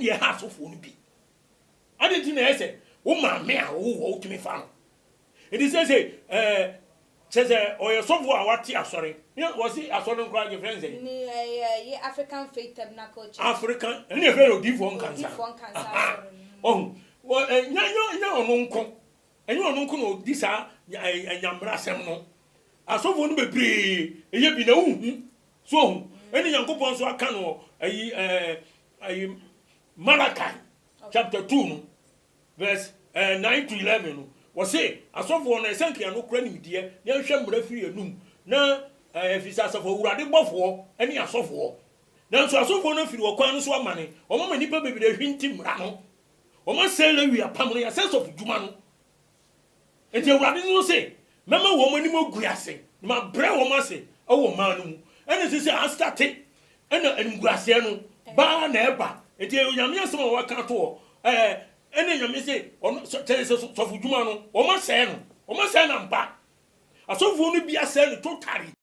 de ha so fo no bi ade ti na ese wo ma me a wo tumi fa no it is say says or your software a wati asori you was it asori nkra your friends say ni African Faith Tabernacle Church African any very different cancer oh nya ono nko enye ono nko no di sa anyamra sem no asofo no bebre eye bi na hu so hu eni yankopon so aka no ayi Malachi chapter 2 no verse 9 to 11 no we say asofo no esankia no kura nimdie na hwe mra firi enum na efisa asofo urade bofo eni asofo na so asofo no firi okwan no so amane o mama nipa bebre hwinti mra no o ma say lewi apam no ya sense of djuma no enti urade no say mama wo mani moguase ma bre wo ma say o ma no mu eni say astate ena enguase no ba na eba enti onyame asem a waka to ene nyame say ono sofu djuma no o ma say na mpa asofo no bia say no totally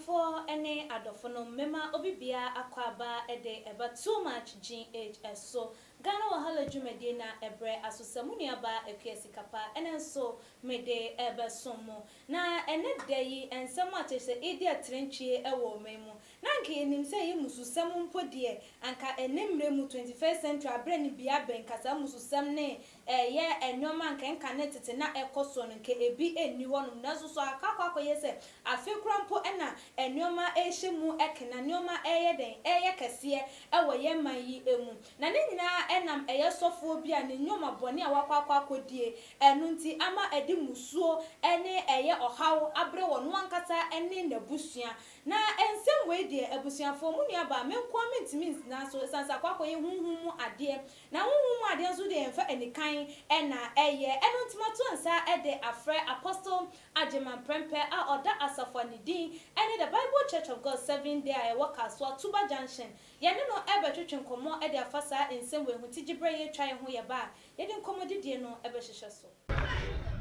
for any adofono mema obibia akwaba ede eba too much GHS so Ghana wahala dwumade na ebre asosamuni aba ekwesi kapa enenso mede ebe somo na ene dayi ensem atese edi atrenchie ewo memu na nka enim se ye mususam mpodie anka enemre mu 21st century abrani bia ben kasa mususam ne ye enoma nka ne tete na ekoso no nke ebi eni honum na so akakwa yese afekrampo ena enoma ehyimu ekena enoma eyeden eye kase ewo ye manyi emu na ne nyina enam eye sofo bia ne nyoma bone a wakwakwa kodie enu nti ama edi musuo ene eye ohaw abre wono ankasa ene nabusua na ensem we die abusuafo mu nuaba menko means na so sansa kwakwa ye hunhum ade na hunhum ade nso de enfa enikan ena eye enu ntimato nsa ede afre apostle ajeman prempe a oda asafanidin ene the Bible Church of God 7 day I work as well Tuba Junction yene no ebe twetwe nkomo ede afasa ensem we hu tigibre ye twan ho ye ba yede nkomo didie no ebe hwehwe so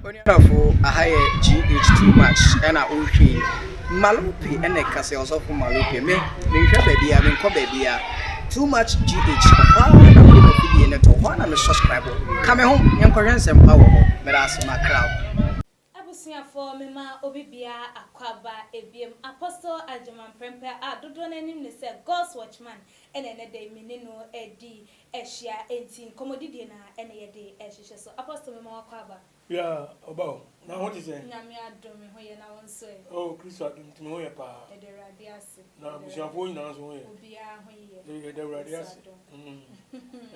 Onianafo ahaye GH too much ena ohwe malupi ene kase osofo malupi me nhwe babia me nko babia too much GH na me fidie ne to na me subscribe kame ho nyenkohwensem pa wo ho me rasma crowd for mema obibia akwaba ebiem apostle ajeman prempe a dodo nanim ne se God's watchman ene ne de menino edi ehia enti komodidie na ene ye de ehhye so apostle mema akwaba yeah oba na what is it nyame adom ho ye na wonso oh Christ adom timi ho ye pa de rade ase na busuafo nyina so ho ye obia ho ye de rade ase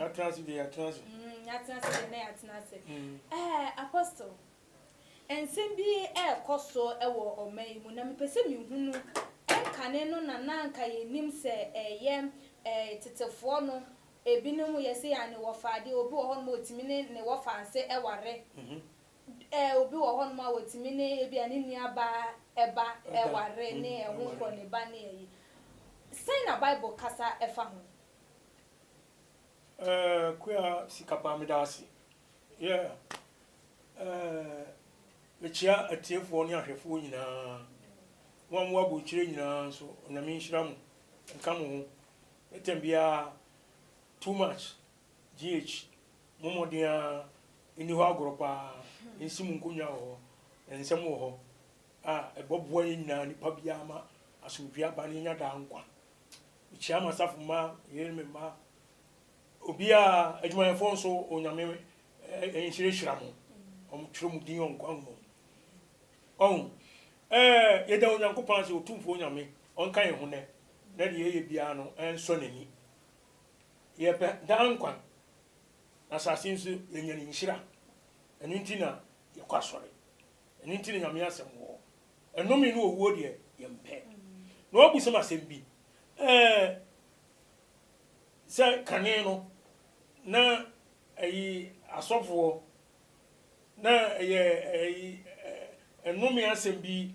ya transi de ya transi ya transi de na ya transi apostle ensem bi ekoso ewo omai mu na mepese mi hunu enkane no na nanka yenim se eyem tetefo no ebinom yese ya ne wofade obi wo hono otimi ne wofanse eware obi wo hono ma otimi ne ebi ani ni aba eba eware ne ehun ko ne ba ne yi say na Bible kasa efa ho kwa sikapa medasi yeah mechia atiefo ne ahwefo nyina wamwa bo chire nyina so na me nhira mu nka mo etembia too much GH momodia ini ho agoropa ensimu nkonya ho ensem ho eboboa nyina nipa bia ma asomdua ba ne nya da nkwa mechia masafo ma yereme ma obia adwumayefo nso onyame enhire hira mo omtwero mu din onkwa mo yeda onyankopon se otumfo onyame onkan ye ho ne na de ye bia no enso nani ye pe dankwan assassin su yenyani nhira enu ntina ye kwasore enu ntina nyame asem wo enomi no owuo de ye mpe na obusem asem bi se kane no na ayi asofo na ye enomi asem bi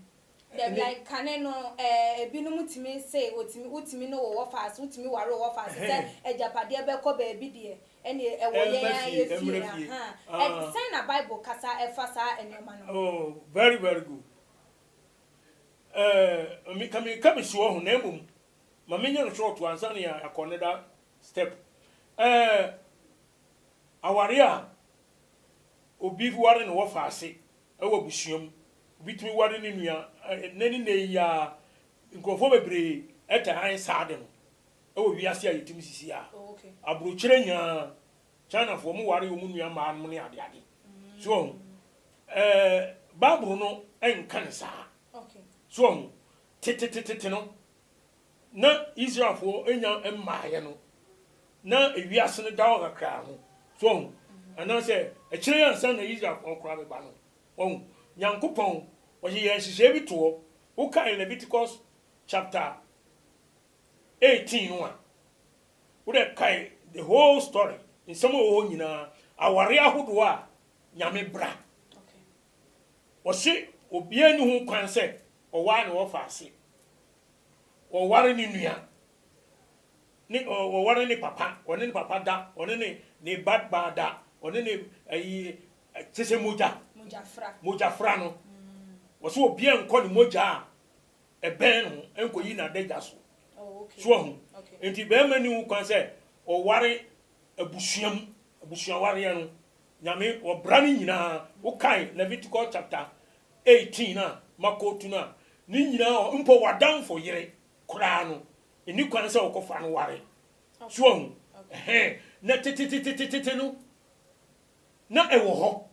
like kane no ebinum timi say otimi no wo fast otimi ware wo fast say ejapade be ko ba bi de ene ewoye ya and sign na Bible kasa efasa enema no. Oh, very good. Me come so ho na mum. Ma menya no short answer na ya akoneda step. Aware a obi ware no wo fa ase ewo busuam. Obi tumi ware ne nua nani na ya nkrofo bebre eta han saade no. Ewo wiase a yetimi sisi a. Okay. Abrochire nya China for mu ware omu nua ma no ne ade ade. So Bible no enkan sa. Okay. So tete no na Israel for enya emmaye no na ewiase no dawo kakra ho. So ana say e kire yansan na Israel for kra be ba no. Nyankopon o ye hihye bi to wo kan Leviticus chapter 18 no a wo de kai the whole story in some of nyina aware ahodo a nyame bra. Okay. O se obia ni hu kwan se o wa ne wo fa ase o ware ni nua ni o ware ni papa o ne papa da o ne ni bad da o ne ayi sese moja fra no wo se obia nko ni moja e ben no enko yi na daja so. Oh, okay. So hu Okay. enti be ma ni hu kwan se o ware abusuam ware ya no nyame o bra ni nyina wo kai Leviticus chapter 18 na makotu na ni nyina mpo wadan fo yire kura no eni kwan se okofa no ware. So hu na tete no na ewo ho.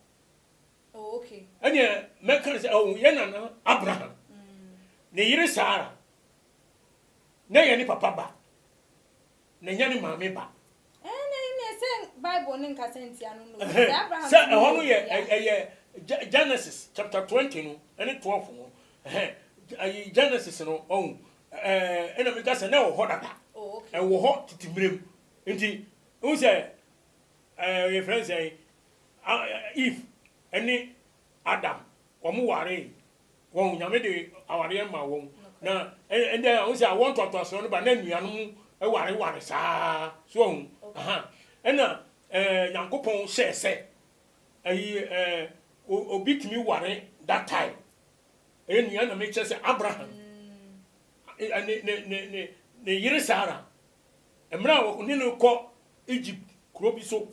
Oh, okay. Anya mekan se ye na Abraham ne yire Sara na ye ni papa ba na nya ni mama ba. Bible nin kasentia no Abraham say e ho no ye Genesis chapter 20 no ene 12 no Genesis no ena me ka say na wo ho dada. Oh, okay. E wo ho titimrem nti who say your friend say if any Adam omo ware won nyame de aware ma won na and then who say I want to so no ba na nuanom e ware saa so ena Nyankopon se ayi obi timi ware that time nua na me chese Abraham ne yire Sara emra oni no ko Egypt kuro bi so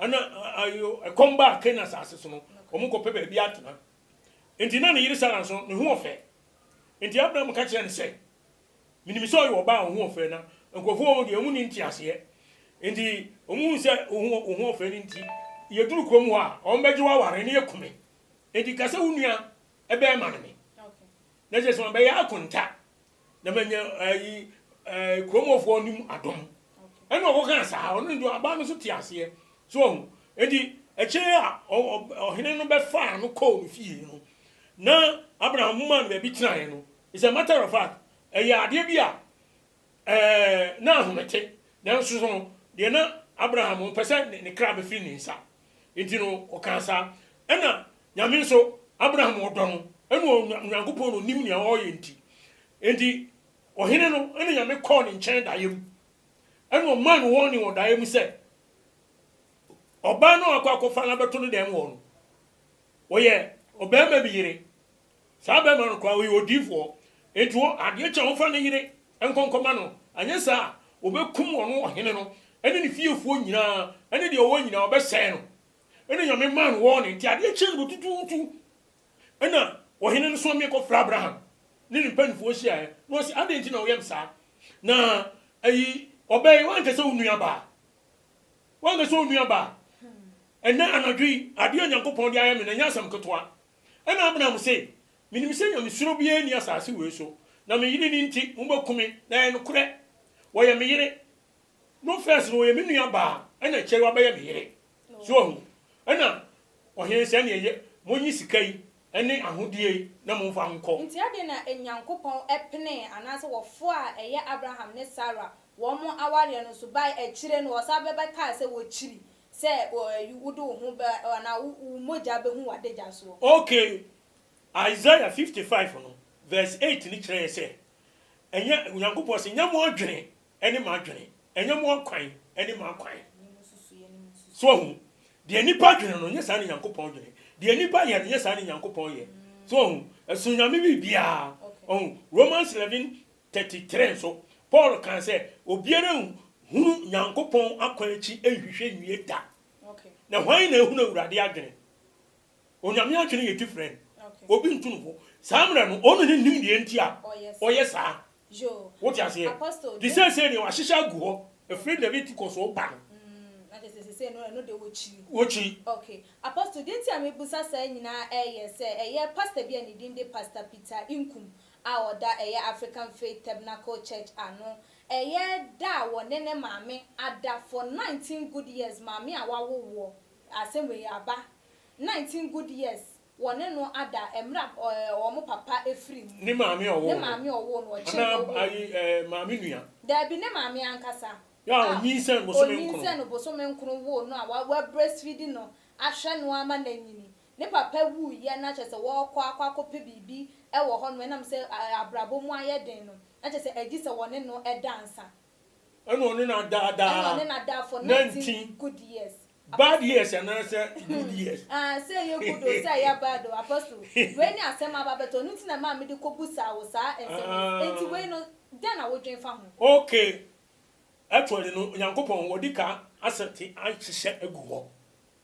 ana ayo ekomba Canaan asase no omo ko pepe bi atena enti na ne yire Sara so ne hu ofe enti Abraham ka kire ne se minimi so yo ba hu ofe na nkofo o de emu ni ntiase enti omu se ohu ofe ni nti ye duru krom ho a on beje wa ware ne yekume enti kase unua ebe ma ne. Okay. Na je so be ya akunta na manya ayi kromofo nim adom. Okay. Eno wo kan sa onu ndu aba no so tiase so enti eche a ohene no be fa no ko no fie no na Abraham man be bi tran no is a matter of fact ade bi a na ahomete na nso so de na Abraham pese ne kra be fi ni nsa enti no o kan sa ena nyame nso Abraham odo no eno Nyankopon no nim ne o ye enti ohene no ena nyame call ne nchen da yem eno man warning o da yem se oba no akwa na beto no dem won wo ye oba ma bi yire sa ba ma no kwa wo odifo enti wo ade che wo fa ne yire enkonkoma no anye sa obekum wono ohene no ene ne fiefo nyina ene de owo nyina obese no ene nyame man warning ti ade che no tututu ena ohene no so me ko fra Abraham ne ne panfo hia no si ade nti na wo yem sa na ayi obey wan ke se onua ba ena anadwi ade Nyankopon de ayame na nyasam ketwa ena Abraham se minim se nyame suro bia ni asase we so na me yiri ni nti mbakumi na eno kure wo ye me yire no first no ye me nua ba ena kire wa ba ye me yire so ena ohie se na ye monyi sikai ene ahodie na momfa nko nti ade na Nyankopon epene anase wofo a eye Abraham ne Sarah wo mo aware no so bai ekire no osa beba ka se wo chiri se wudu hu ba na moja be hu wadeja so. Okay, Isaiah 55 no verse 8 ni kire se enya Nyankopon se nya mo adwene ene ma adwene enya mo kwan ene ma kwan so de nipa dwene no nyesa ne Nyankopɔn dwene de nipa ye no nyesa ne Nyankopɔn ye so esunyame bibia Romans 11:33 so Paul can say obiara hunu Nyankopɔn akwanchi ehwehwe nwie da na hwan na ehunu awurade adwene onyame adwene ye different obi ntunfo samra no ono ne nim de ntia oyesa jo what you say the say ne wa hihya gu ho afraid Leviticus o ba say no de wochi okay apostle didn't am ebusa say nyina say pastor bi ani din de Pastor Peter Inkum a oda African Faith Tabernacle Church ano da wone ne maame ada for 19 good years maame a wawowo asem aba 19 good years wone no ada emra omo papa efrim ni maame owo no che maame nua da bi ne maame ankasa ya onyin bosome nkro wo no a wa breastfeeding no ahwe no ama nanyini ne papa wu ye na chese wo akwakope bibi e wo ho no enam se abrabo mu ayeden no na chese agi se wone no dansa eno ne na da for 19 good years bad years and answer good years say you good o say ya bad o apostle when you asem ababeto no tina ma me de kobusa wo sa enti we no den na wo dwen fa ho okay actually no Nyankopɔn wodika asante ahihye aguho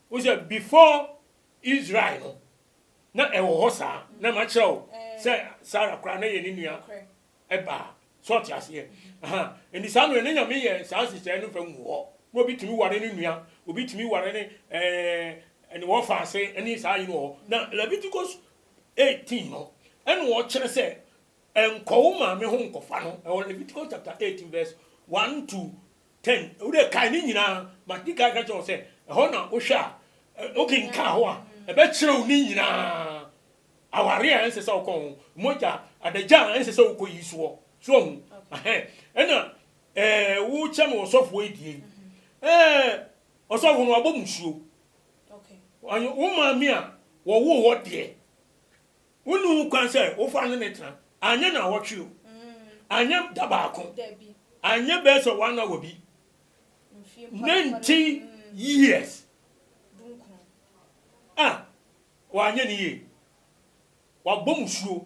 wo say before Israel no na ewo ho sa na ma kyerɛw say Sarah kra na ye ni nua eba sort ase eni sa no ne nyame ye sa asise no fa ngu ho no bi tumi ware ni nua obi tumi ware ni eni wo fa ase eni sa yi no na Leviticus 18 no eni wo kyerɛ sɛ enkowo ma me ho nkofa no Leviticus chapter 18 verse 1 to 10 ure kai ni nyina ma di kai ka cho se ho na wo hwa okay nka ho a e be kyerɛ ni nyina aware a ense se wo kon moja adagya ense se wo ko yisuo so hu ena wo kyem wo sofo edie osofo no abomusuo okay anyo wo ma mi a wo wo de wonu kwan se wo fa ne tra anya na wo twe anya dabaako anya be so one hour bi 90 years wanya ni ye wa bomusuo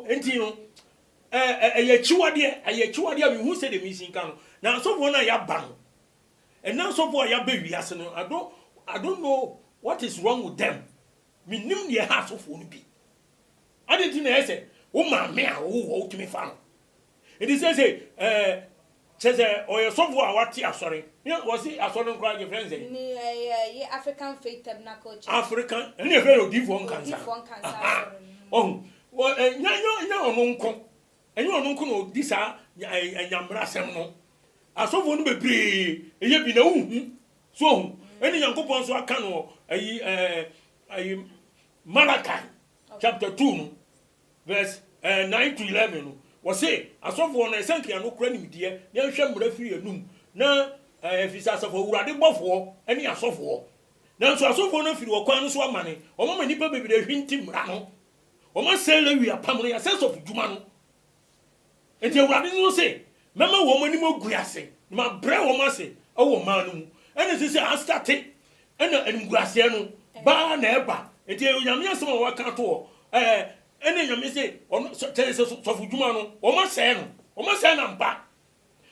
enti no ayachiwade a hu se de misinka no na sofo na ya ban and now sofo ya be wiase no I don't know what is wrong with them minim ne ha sofo no bi adenti na ese wo ma me a wo tumi fa no it is say says or sofo a wati asori was it asori nkra ge friends ni African Faith Tabernacle Church African any afraid of give one cancer nya onunko enye onunko no disa anyamra sem no asofo no bebre eye bi na hu so hu eni Nyankopɔn so aka no ayi Malachi chapter 2 no verse 9 to 11 no was say asofo no esankia no kura nimdie na hwɛ mmra firi anum na efisa asofo wurade bɔfo eni asofo na so asofo no firi okwan no so amane o mama nipa bebre hwinti mmra no o ma sɛ lewi apam no ya sense of dwuma no enti wurade no say mama wo mani mo guase ma bre wo ma se o ma no mu ene se astate ene nguase no ba na eba enti onyame asem o waka to ene nyame se ono sofu dwuma no o ma sɛ na mpa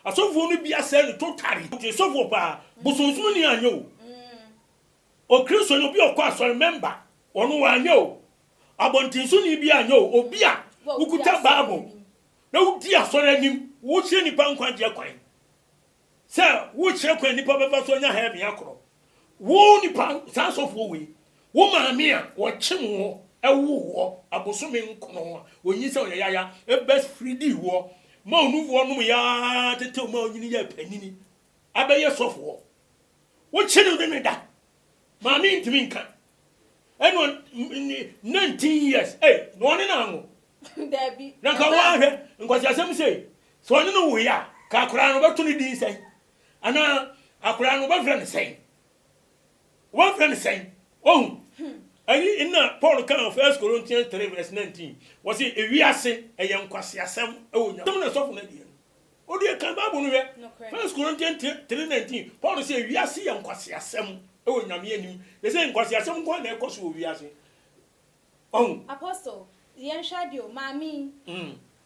asofo no bia sɛ no totally enti sofo pa bosonsum ni anyo o Kristo no bi o kwa so remember ono wa anyo abontinso ni bi anyo obi a ukuta bible na wudi asore anim wo hye nipa nkwaje kwan se wo hye kwan nipa beba so nya ha bia akoro wo nipa sansofo we wo maame a wo kyem wo ewu wo abosome nkono a onyi se oyaya e best free wo ma onuvo no ya tete ma onyini ya panini abeye sofo wo kyene de da maame ntimi nka eno 19 years no one na ngo Debbie na ka wa hwe nkwasi asem sei so one no wo ya ka akora no beto ni din sei ana akora no be friend sei one friend sei ayi inna Paul kan 1 Corinthians 3 verse 19 was it ewiase eyenkwasi asem ewonya dem na sofo na die odi kan Bible no we 1 Corinthians 3:19 Paul say wiase ye nkwase asem e wo nyame anim they say nkwase asem ko na ekoso wo wiase Apostle yen shadio mami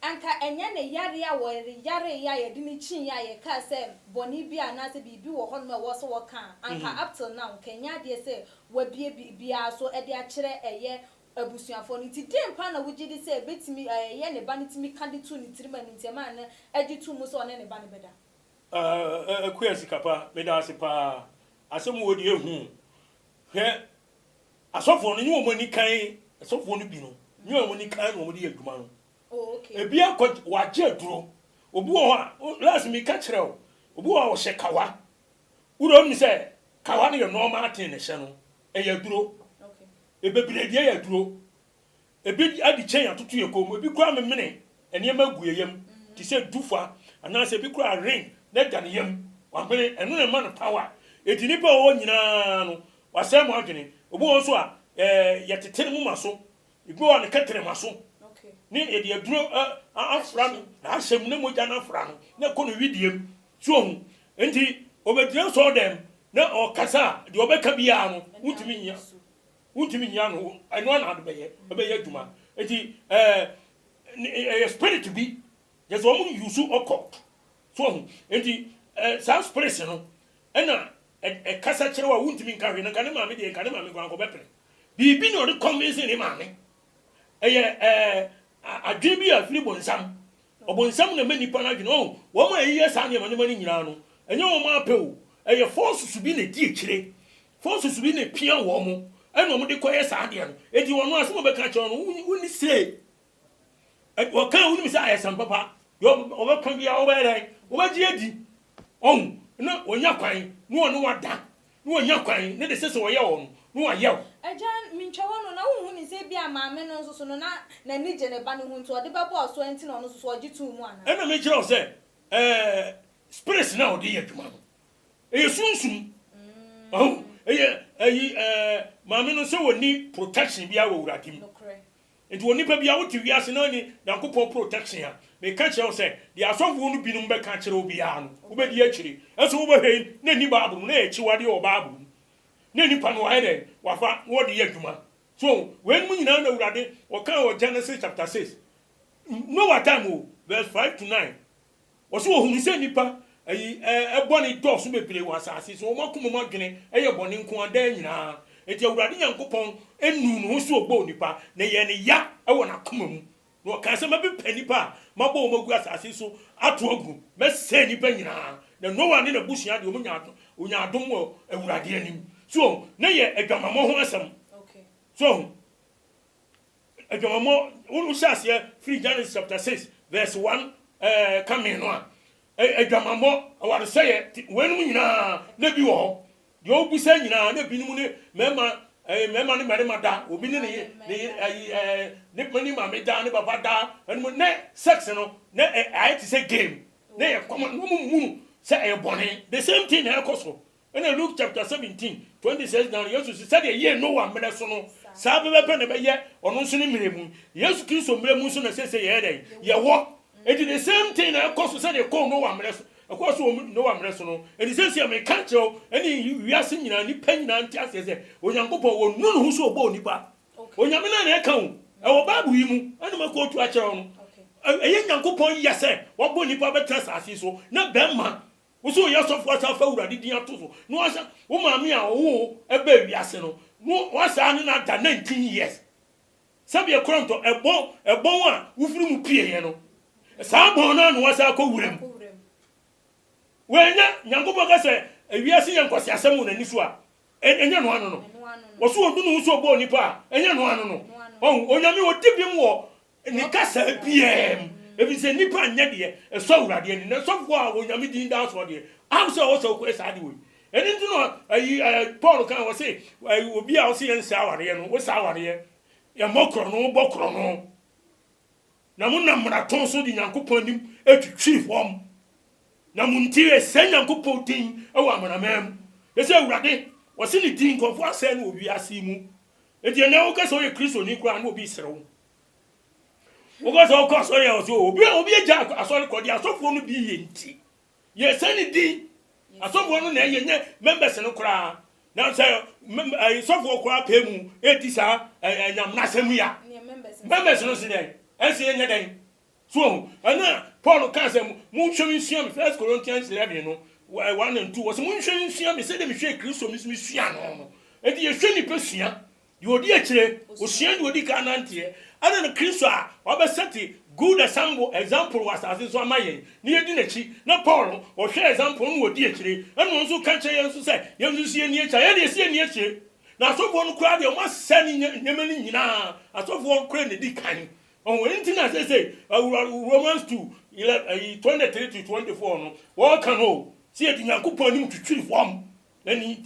anka enya ne yare a wo yare ya ye de ni chin ya ye ka se boni bia na se bibi wo ho no wo so wo kan anka up till now kenya de se wa bie bia so e de a kire eye abusuafo ni ti dem pa na wuji de se betimi ye ne ba ni timi kande tu ni tirima ni ntema na edi tu mu so ne ba ne beda akuya sikapa me da sipa asem wo de ehu hwe asofo no nyi wo mani kan asofo no bi no nyi wo mani kan wo de adwuma no okay ebi akọ waje aduro obi wo ha last me ka kire o obi wo hye kawa uro mi se kawa no ye normal tin ne hye no e ya aduro okay ebebire die ya aduro ebi adi chen atoto ye kom ebi kura memene ene magu yeyem ti se dufa ana se ebi kura ring na dan yem wa mene eno ne man power edi nipa wo nyina no wasem adwene obi wo so a ye tetere mu maso ibi wo ne ketere maso ni edi aduro afran na asem ne moja na afran na kono widiem so hu enti obedire so dem na okasa de obeka bia no untimi nya no eno na adbeye obeye duma enti spirit bi just wo mu yusu occult so hu enti sa spirit no ena kasa kire wa untimi nka hwe na kan ma me de kan ma me kwan ko bepre bibi no de convince ni ma me adwe bi afiri obonsam na manipa na adwene wo ma yiye sa ne mani nyina no enye wo ma apeu force su bi na di ekire force su bi na pia wo mo eno mo de koye sa de no edi wo no asemo be ka che no uni se wo kan uni mi sa ayesam papa yo wo kan bia wo be dai wo ba ji edi na onya kwan no wada no onya kwan ne de sese wo ye wo no wa ye Ejan minchawo no na hu ni se bia maame no nso no na ni je ne ba ne hu nto de ba bo so enti no no so oji tu mu ana ena me kire o se spirit na o de ye dwuma no sunsun maame no so woni protection bia wo wuradim enti woni pa bia wo ti wiase na ni Yankopon protection a me ka kire o se de asofo no binum be ka kire obi a no wo be di akire eso wo be hei na ni baabulu na echi wade o baabulu na nipa no wa de wafa wo de adwuma so when mu nyina na wurade wo kan o Genesis chapter 6 no what time o verse 5 to 9 wo so ohun se nipa boni dos bebre wa asase so wo makomo madwene boni nko ada nyina eti wurade Yankopon enu no so ogbo nipa na ye ne ya wo na koma mu no kan se mabe panipa mabo wo magu asase so ato agu mese nipa nyina na no one na busua de onya adom wo wurade anim so na ye adwamamo ho asem okay so adwamamo wo shase free Genesis chapter 6 verse 1 coming no adwamamo awar say wenu nyina na bi wo de obusa nyina na bi nimu ne mema ne merema da obi ne ne mani ma me da ne baba da enu ne sex no na I to say game na ye come mu say e bone the same thing na ekoso in Luke chapter 17 26 now Jesus said ye no one mena so no sa be be ne be ye ono so ne miremu Jesus Kristo miremu so na say ye den ye wo it is the same thing na ekoso said ye ko no one mena so ekoso no one mena so no it is say me kan cheo any wiase nyina ni pa nyina nti ase say Onyankopon wo nu no so obo nipa onyame na e kan e wo Bible yi mu ani mako tu a kire no eye Nyankopon yese wo bo nipa be trust ase so na be ma so ya so for sa fa wurade din ato so no asa wo maame a wo ebe wiase no no wasa ne na da 19 years sabe e kronto ebon a wufiri mu pie ye no sa bon na no wasa ko wurem wenya Nyankopon ka se wiase ye nkwase asem na niso a enya no ano no wo so odu no so obo nipa enya no ano no onyame odibim wo ni kasa biem ebi se nipa nya de e so wurade ani na so fo a onyame din da so de am se wo so ko esa de we eni nti no Paul kan wo se obi a wo se ensa aware no wo sa aware ya mokro no bokro no na mu na mra ton so di Nyankopon nim etwitwi fom na mu nti e se Nyankopon din e wa manamam e se wurade wo se ni din ko fo ase na obi ase mu enti na wo ka so ye Kristo ni kura na obi serewo because of course sorry obi eja asori kodi asofo no bi yenti ye sani di asofo no na ye members no kra na say asofo kra pemu edisa anyam na semu ya members no se den ense ye den so ana Paul can say mu hwemi suam 1 Corinthians 11 no 1 and 2 was mu hwemi suam say dem hwe Kristo mi sua no edi ye hwe ni pesua ye odi akire osua ni odi ka nante ana no Kristo a obeseti good example was as so amaye ni edi nachi na Paul o hwe example no odi akire ana nso ka che yenso say yenso sie ni acha ye de sie ni akire na asofo no kura de o masani nyemani nyina asofo kura ne di kan on anything as say Romans 2:23 to 24 no what can no see edi Yakobon nim twitwiri form ani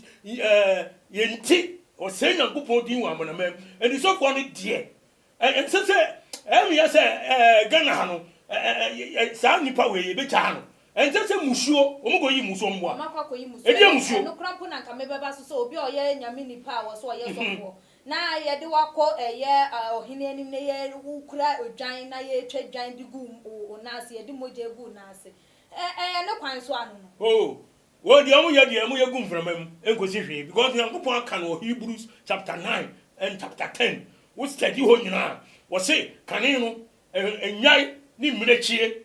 yenti o say Yakobon din wa monamam and so for no de and say ya say Ghana ha no sa nipa we be cha no and say musuo o mo go yi musuo mbo edi musuo no krampo na nka mebeba so obi o ye nyame nipa wo so o ye sofo na ye de wako ye ohine anim na ye ukura odwan na ye twa dwan de gu o na ase ye de moje gu na ase no kwan so anu no oh wo de amu ye gu mframam enkosi hwe because Yakobon aka no Hebrews chapter 9 and chapter 10 wo study ho nyina wo say kane no enyai ni mmerechie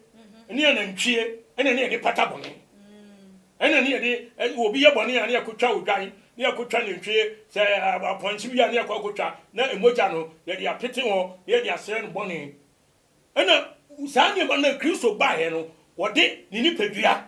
ni anantwie ene ne de patabone ene ne de obi ye bone ya ne akotwa odwan ni akotwa ne ntwe se aponchi bia ne akotwa na emoja no ye de apete ho ye de asere no bone ena usanye ba na Kristo ba he no wo de ni nipadua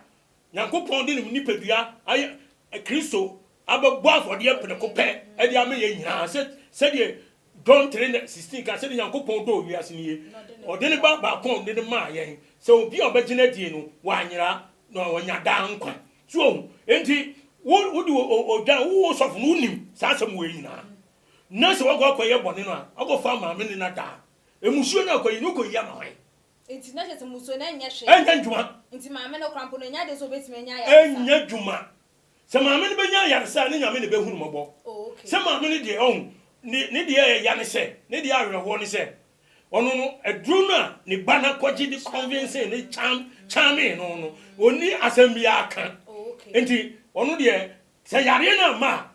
Yakobon de ni nipadua ay Kristo abagbo afode epene pe e de ame ye nyina se de John 3:16 ka se de Yakobon do wiase ni ye o de ne ba kon de ma ye se obi obagina die no wa anyira no wonya dan kwa so enti wo di o dan wo sofu no nim sa asem we nyina na se wo kwa ye bone no a ogofa ma me ne na da emusuo na kwa yi no ko yi ama hwan enti na je musuo na nya hwe enya djuma enti ma me no krampo no nya de so betime nya ya enya djuma se ma me ne benya yaresa ne nyame ne behunu mobo se ma me ne de on ne de ya ne se ne de awerho ne se ono no edru na ne bana kwaji di convince ne chame no oni assembly aka enti ono de se yare na ma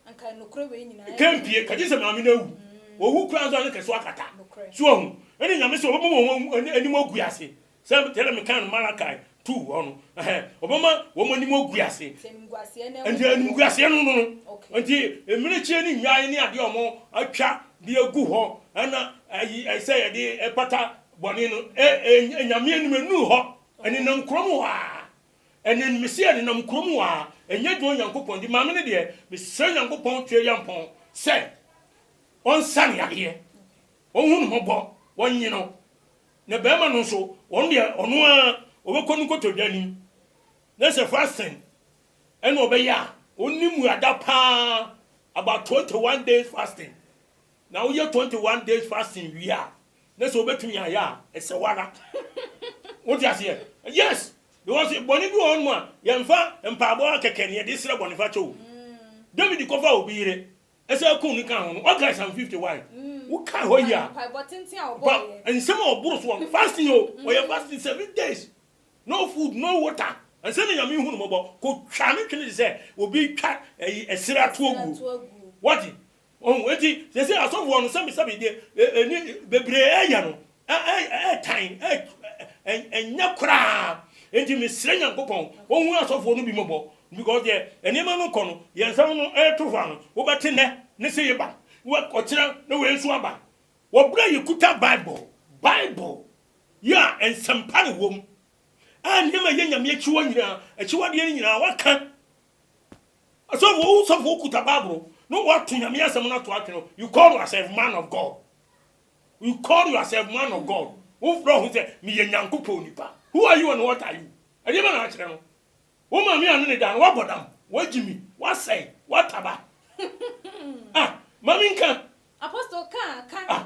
anka no kure we nyina kempie kaje se ma me na wu owu kura zo ne keso akata so hu eni nyame se obomo anim oguase se tele me kan Malakai 2 ono oboma wo mo anim oguase enti anim oguase no enti emirechie ni nyae ni ade omo atwa de agu ho ana I say de epata bone no nyame anim enu ho eni nam kromo wa eni mesi eni nam kromo wa enye do Yakobon di ma me ne de me se Yakobon tue yampon se on san yade on hunu hobo won yino ne be ma no so on de ono a obekonu kotodani na se fasting ene obeya onimu ada pa about 21 days fasting now we 21 days fasting we are na so obetumi aya ese wara what you say yes because boni bi on mo yemfa mpabo akekene de sire boni fa cho David kofa obire ese kun ni kan ho o guys am 51 wo kan ho ya but and some of burus one fasting yo we are fasting 7 days no food no water and say na me hu no mo ko twa me twene say obi twa esira to ogu what oh eti say asofo no say me de ni bebre ya no time enya kra enti me sire Yakobon ohun asofo no bi mo because the enema no kono yensam no to fa no wo beti ne say ba wo kokyera na we nsu aba wo bra yekuta bible ya ensampa ne wom anema yenyame achiwo nyina achiwo de nyina waka asofo kuta bible no what to nyame asem na to atwe no you call yourself man of God who from who say me Yakobon nipa who are you and what are you enema na akire no wo ma mi anu ne dan wo bodam wo jimi wo say what aba mami nka apostle kan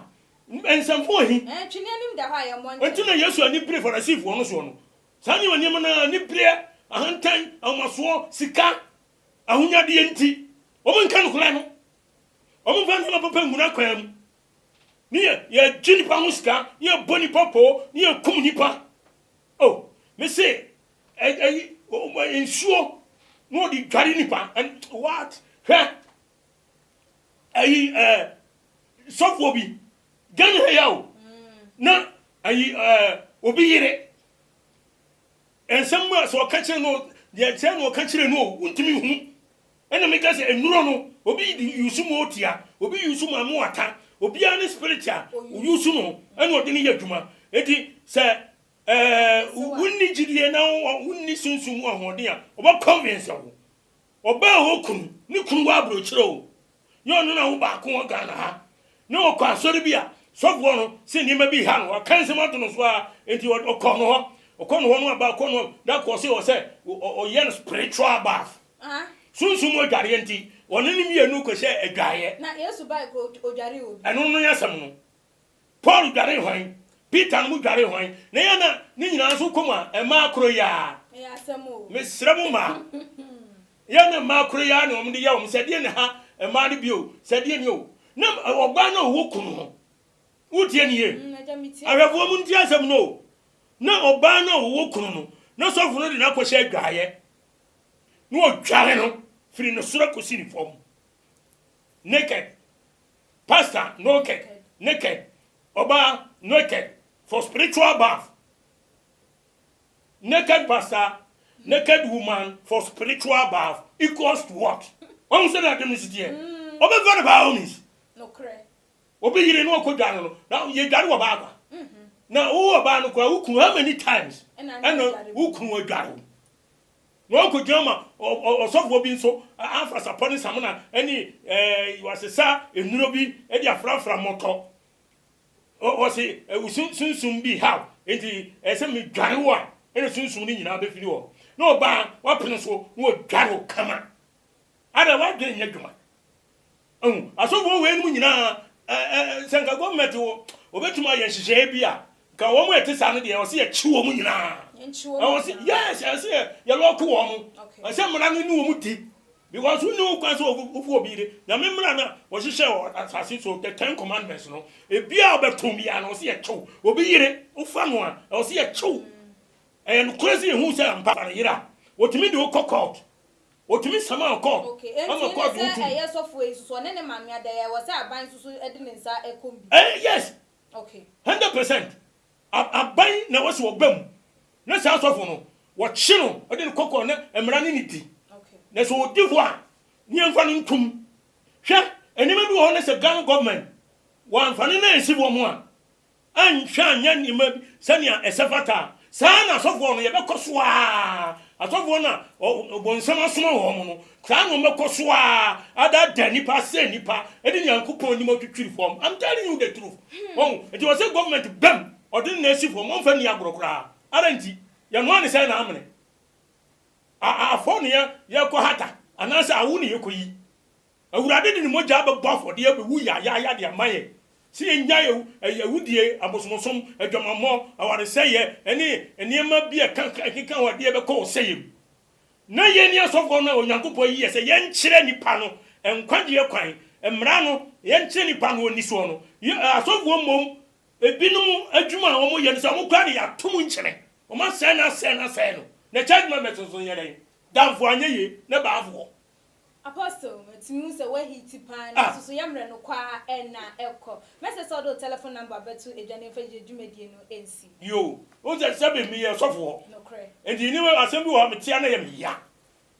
ensamfo hi twene anim da ha ya mo nti na Yesu ani pray for receive wo no so no sani wani mana ni pray ahantan amaso sika ahunya de enti o mo nka no kula no o mo fa na papa nguna kwam ni ye jini pa muska ye boni popo ye kum nipa oh me say ensure no di dware nipa and what sofo bi gan he yawo na obi yire ensem so ka kire no de tie no ka kire no untimi hu ena me ka se enuro no obi di yusu mo tia obi yusu mo amuata obi an spiritual yusu no ena odi ni yadwuma eti se wunni jidie na wunni sunsun ahoden a oba convince wo oba ho kunu ni kunu wa bro kire o yo no na wo ba ko ga na ha na o kwa sori bia sofo no se ni ma bi ha no kan se mato no so a enti o ko no no aba ko no da ko se o se o yen spiritual bath sunsun mo dware enti woni ni mienu ko se adwaye na yesu ba ko odware obi eno no yasam no Paul dware hwan Peter no dware hwan na ya na ni nyina so koma e ma akro ya asam o me sremu ma ya na ma akro ya na omde ya om se de ne ha e ma de bio se de ne o na ogba na wo kunu ho wutie ne ye awefo mu nti asam no na oba na wo kunu no na sofo no de na ko se adwaye no dware no firi no sura ko si ni fom naked pastor naked oba naked for spiritual bath naked pastor naked woman for spiritual bath equals to what one say that dem sit here oba very by homies no cray obi yire no ko dware no na ye dware wo ba akwa na wo ba no kwa ukun how many times and ukun wo dware no ko jama osofo bi nso afa saponi samuna any wasesa enuro bi e dia frafra moto o se sunsun bi how enti ese mi dware wo a ene sunsun ni nyina be firi wo no ba wa pene so wo dware kama ada wa dware nya dwuma asofo we enu nyina senka government wo obetuma ye hihye bi a ka wo mo etisa no de o se ye chi wo mu nyina yes I say you lock wo I say mra no ni wo mu di because we know kwan so ofu obi de na me mra na wo hihye wo asase so the 10 commandments no e bia obetum bia no se ye chew obi yire ufa no a o se ye chew and crazy who say ampa na yira otimi de wo court otimi sama court ama court wo tu yes of way so ne mame ada ye wo say aban so edi ne nsa ekombi yes okay 100% aban na wo se wo bam na sa asofo no wo chi no odi ne kokko na emra ne ni di okay na so odi ho a ni emfa ne ntum hwe enima bi wo na se Ghana government wa emfa ne na esi wo mu a anhwa anya ni ma sania esefata sa na asofo no ye be koso a asofo na obonsam asoma wo mu no sa no me koso a ada da nipa se nipa edi nyankopon ni mo twitwiri form I'm telling you the truth it was a government bam odi na esi form on fa ni agrokra aranti ya no ane say na amene afo ne ya ko hata anasa awu ne yekoyi awurade de ni moja be bofo de abewu ya de amaye si enya yewudie abosomosom adwamammo aware seye ene ma bia kan wade be ko seye na ye ni asofo na onyankopɔ yi se ye nkyere nipa no enkwagye kwan emra no ye nkyere nipa no oni so no asofo mom ebinom adwuma wo mo ye nsa mo kwa ne ya tom nkyere o ma se na no na charge member so yere danfo anya ye na baafo Apostle, metumi se we hiti pan so yamre no kwa na ekọ. Message so do telephone number betu edwane fa dwumedie no ensi. Yo, o je sabe mi ye sofo. No cray. Enti ni we asem bi wo me tia na ye me ya.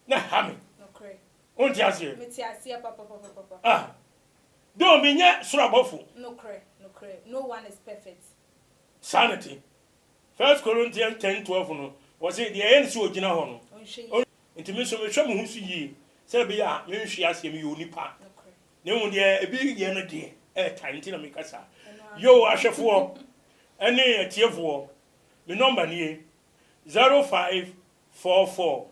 Na ha me. No cray. O ti ase. Me ti ase papa. Do me nya sura bofo. No cray. No one is perfect. Sanity. 1 Corinthians 10:12 no. Was it the end so ogina ho no. Enti me so me hwa mo hu su yi. Say be ya me hwe ase me yo nipa. Ne mu de e bi ye no de tanti na me kasa. Yo ahwefo ene atiefo. Me number ni 0544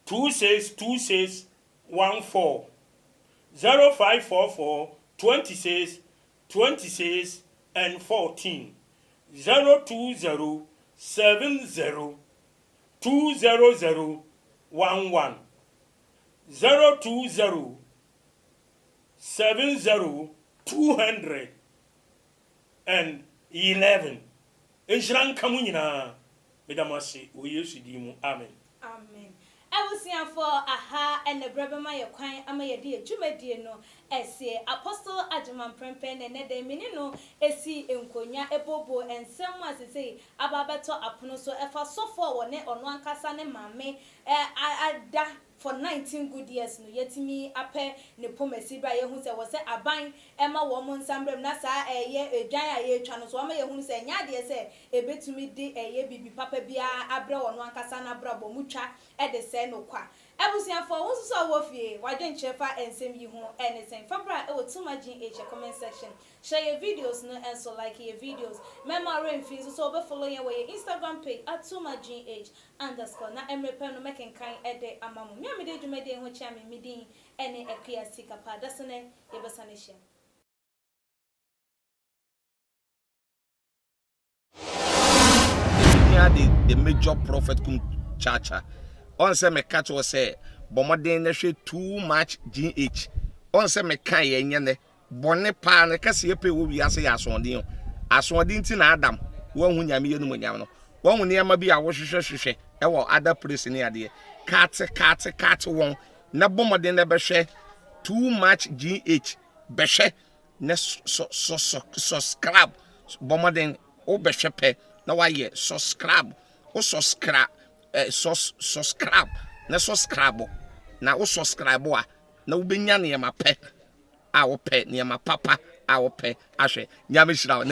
262614 0544 2626 and 14 020 70 200 11 020 70 211 enshran kamu nyina medamase wo Yesu di mu amen amen for aha and the brabema ye kwan ama ye de adwumadie no ese apostle ajuman prempen ne de menino esi enkonya ebobo ensem asese ababeto apono so efa sofo wo ne ono ankasa ne mame ada for 19 good years no yetimi ape ne pomasi bra ye hu se wo se aban ema wo mo nsambrem na sa ye edwan aye twa no so ama ye hu se nya de se ebetumi de ye bibi papa bia abre wo no ankasa na bra bo mutwa e de se no kwa ebusiafo wo so wo fie wadwen chefa ensem yi ho anything fabra e wo tuma GH comment section share your videos no and so like your videos memory fees so be follow your way Instagram page @tumagh_ na emrepe no make kan ede amamu me amede dwumade ho chia me midin ene akua sikapa dasene yebesane hia the major prophet kum chacha on say me catch was say bomoden na hwe too much GH on say me kan ye nyene bone pa na kase ye pe wo wi ase ya asonde nti na adam wo hu nyame ye no nyam no wo hu ne ma bi a wo hwehwehwehwe e wo other place ne ade kat won na bomoden na be hwe too much GH be hwe na subscribe bomoden o be hwe pe na wa ye subscribe o subscribe subscribe na subscribe na o subscribe a na wo benya ne ma pe a wo pe ne ma papa a wo pe ahwe nyame hira